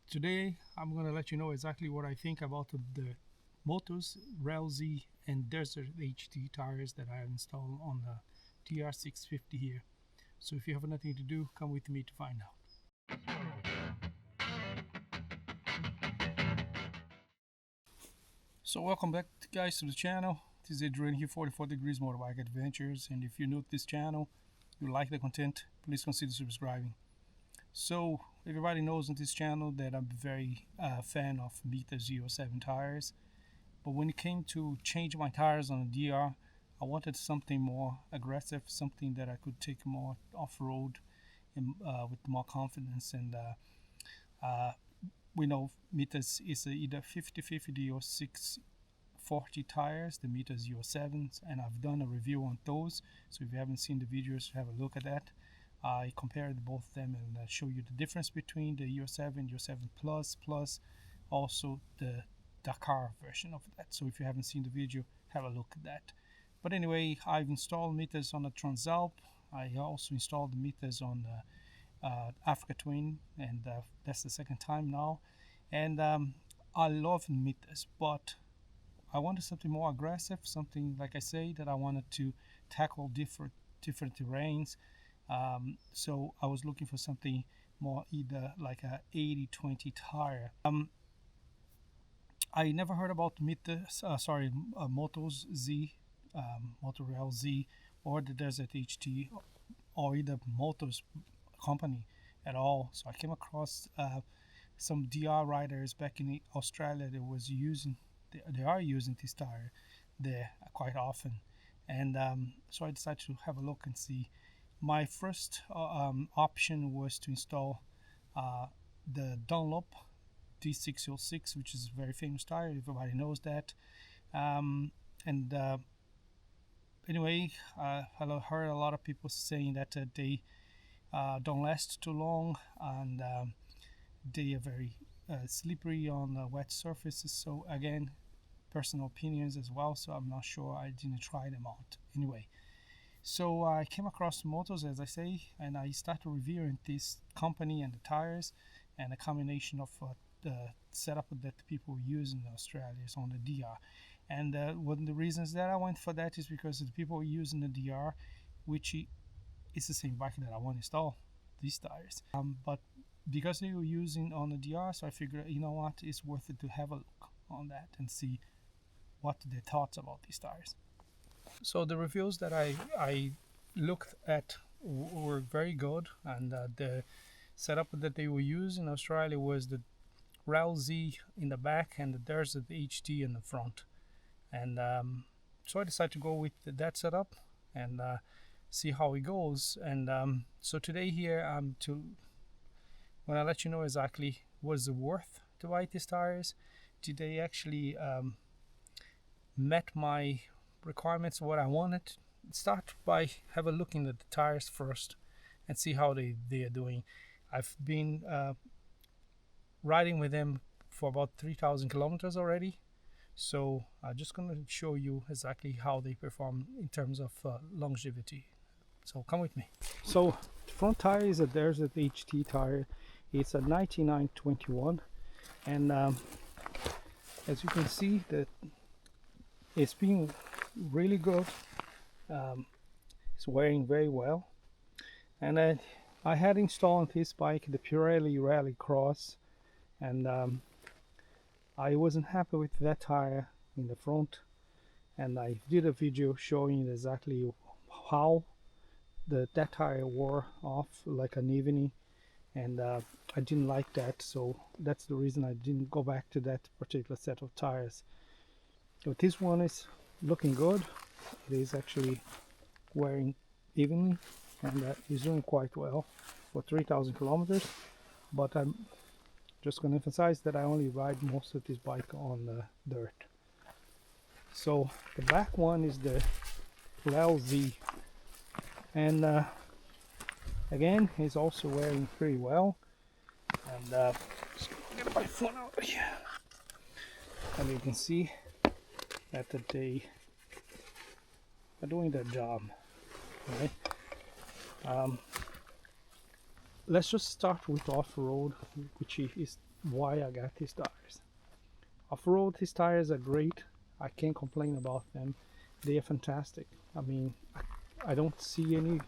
Today I'm going to let you know exactly what I think about the Motos Rallz and Desert HT tires that I have installed on the TR650 here. So if you have nothing to do, come with me to find out. So welcome back guys to the channel. This is Adrian here, 44 Degrees Motorbike Adventures, and if you're new to this channel, you like the content, please consider subscribing. So everybody knows on this channel that I'm very fan of Motos Z07 tires, but when it came to change my tires on the DR, I wanted something more aggressive, something that I could take more off-road and with more confidence. And we know Motos is either 50/50 or 640 tires, the Motos Z07s, and I've done a review on those. So if you haven't seen the videos, have a look at that. I compared both of them and show you the difference between the Euro 7 plus also the Dakar version of that. So if you haven't seen the video, have a look at that. But anyway, I've installed Motos on the Transalp. I also installed the Motos on the Africa Twin, and that's the second time now. And I love Motos, but I wanted something more aggressive, something like I say that I wanted to tackle different terrains. So I was looking for something more either like a 80/20 tire. I never heard about Motos Z, Motoz Z, or the Desert HT, or either Motos company at all. So I came across some DR riders back in Australia that was using, they are using this tire there quite often, and so I decided to have a look and see. My first option was to install the Dunlop D606, which is a very famous tire. Everybody knows that. Anyway, I heard a lot of people saying that they don't last too long, and they are very slippery on wet surfaces. So again, personal opinions as well, so I'm not sure, I didn't try them out. Anyway, so I came across Motos, as I say, and I started reviewing this company and the tires and a combination of the setup that people use in Australia is on the DR. And one of the reasons that I went for that is because the people using the DR, which is the same bike that I want to install these tires. But because they were using on the DR, so I figured, you know what, it's worth it to have a look on that and see what their thoughts about these tires. So the reviews that I looked at were very good, and the setup that they were using in Australia was the Rallz in the back and the Desert HT in the front. And so I decided to go with that setup and see how it goes. And so today here I'm when I let you know exactly was it worth to buy these tires. Did they actually met my requirements, what I wanted? Start by have a look at the tires first and see how they are doing. I've been riding with them for about 3,000 kilometers already, so I'm just going to show you exactly how they perform in terms of longevity. So come with me. So the front tire is a Desert HT tire. It's a 99/21, and as you can see, that it's been really good. It's wearing very well, and I had installed this bike the Pirelli Rally Cross, and I wasn't happy with that tire in the front, and I did a video showing exactly how that tire wore off like an evening, and I didn't like that, so that's the reason I didn't go back to that particular set of tires. So this one is looking good. It is actually wearing evenly, and is doing quite well for 3,000 kilometers. But I'm just going to emphasize that I only ride most of this bike on dirt. So the back one is the Rallz, and again, it's also wearing pretty well. And just get my phone out here, and you can see that they are doing their job. Right? Let's just start with off-road, which is why I got these tires. Off-road, these tires are great. I can't complain about them. They are fantastic. I mean, I don't see any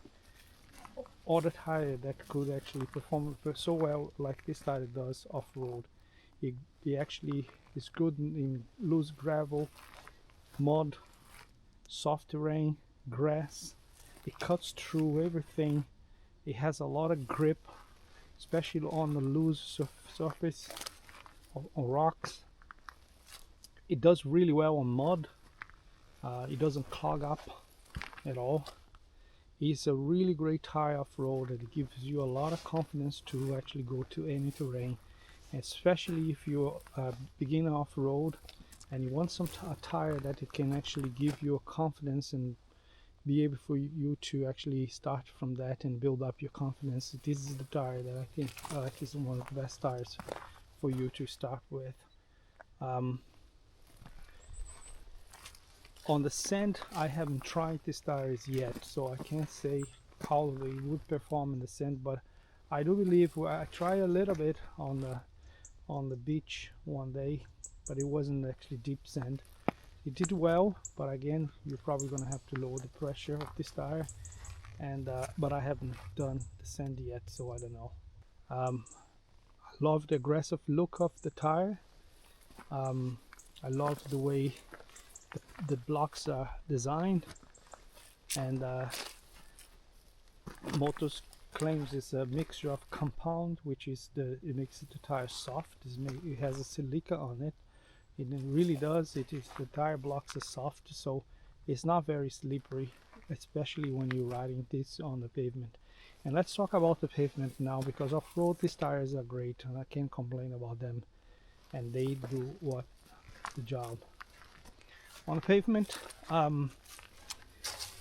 other tire that could actually perform so well like this tire does off-road. It actually is good in loose gravel, mud, soft terrain, grass. It cuts through everything. It has a lot of grip, especially on the loose surface, on rocks. It does really well on mud. It doesn't clog up at all. It's a really great tire off-road. It gives you a lot of confidence to actually go to any terrain, especially if you're a beginner off-road and you want a tire that it can actually give you a confidence and be able for you to actually start from that and build up your confidence. This is the tire that I think is one of the best tires for you to start with. On the sand, I haven't tried these tires yet, so I can't say how they would perform in the sand, but I do believe I tried a little bit on the beach one day, but it wasn't actually deep sand. It did well, but again, you're probably going to have to lower the pressure of this tire, and but I haven't done the sand yet, so I don't know. I love the aggressive look of the tire. I love the way the blocks are designed, and Motoz claims it's a mixture of compound, which is it makes the tire soft. It has a silica on it. It really does. The tire blocks are soft, so it's not very slippery, especially when you're riding this on the pavement. And let's talk about the pavement now, because off-road these tires are great and I can't complain about them, and they do the job. On the pavement,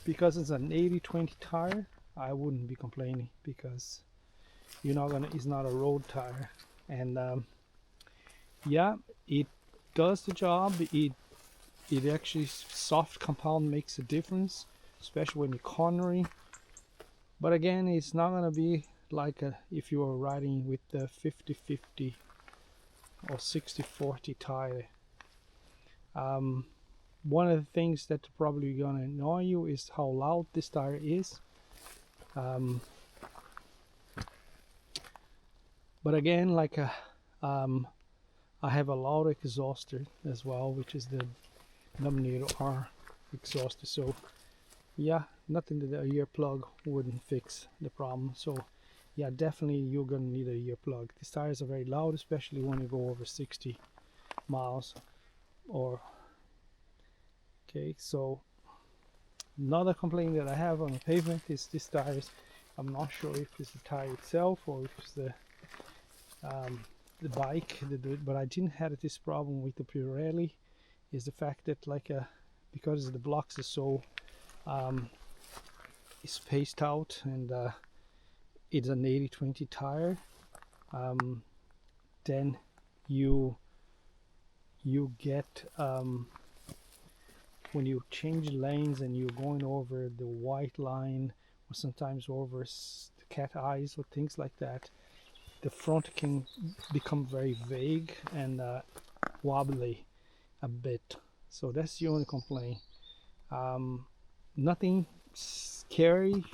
because it's an 80/20 tire, I wouldn't be complaining, because it's not a road tire, and yeah, it does the job. It actually, soft compound makes a difference, especially when you're cornering. But again, it's not gonna be like if you are riding with the 50/50 or 60/40 tire. One of the things that probably gonna annoy you is how loud this tire is. But again, like I have a loud exhauster as well, which is the Dominator R exhauster. So yeah, nothing that a ear plug wouldn't fix the problem. So yeah, definitely you're gonna need a ear plug. These tires are very loud, especially when you go over 60 miles or okay. So another complaint that I have on the pavement is these tires. I'm not sure if it's the tire itself or if it's the bike, but I didn't have this problem with the Pirelli. Is the fact that because the blocks are so spaced out, and it's an 80/20 tire, then you get when you change lanes and you're going over the white line or sometimes over the cat eyes or things like that, the front can become very vague and wobbly a bit. So that's the only complaint. Nothing scary.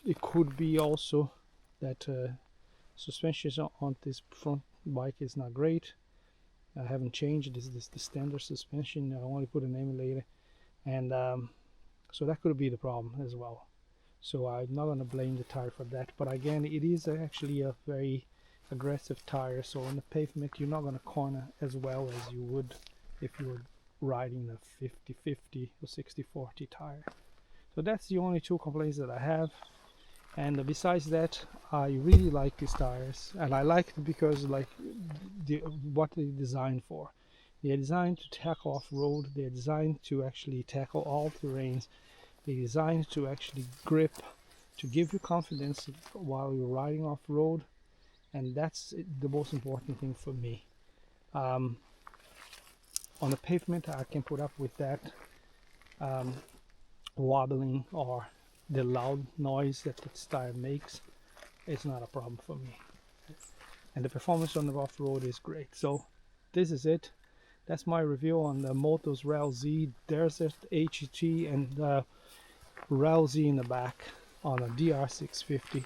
It could be also that suspension on this front bike is not great. I haven't changed. This is the standard suspension. I only put an emulator, and so that could be the problem as well. So I'm not going to blame the tire for that. But again, it is actually a very aggressive tire. So on the pavement, you're not going to corner as well as you would if you were riding a 50/50 or 60/40 tire. So that's the only two complaints that I have. And besides that, I really like these tires, and I like them because what they're designed for. They're designed to tackle off-road. They're designed to actually tackle all terrains. They're designed to actually grip, to give you confidence while you're riding off-road, and that's the most important thing for me. On the pavement, I can put up with that wobbling or the loud noise that this tire makes. It's not a problem for me. and the performance on the off-road is great. So this is it. That's my review on the Motos Rallz Z Desert HT and Rallz Z in the back on a DR650.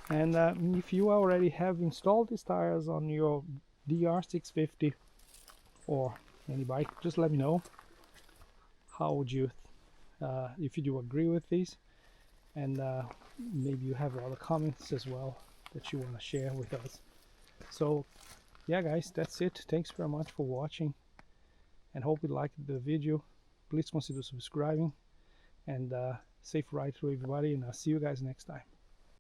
And if you already have installed these tires on your DR650 or any bike, just let me know. How would you, if you do agree with these, and maybe you have other comments as well that you want to share with us. So yeah guys, that's it. Thanks very much for watching, and hope you liked the video. Please consider subscribing, and safe ride to everybody, and I'll see you guys next time.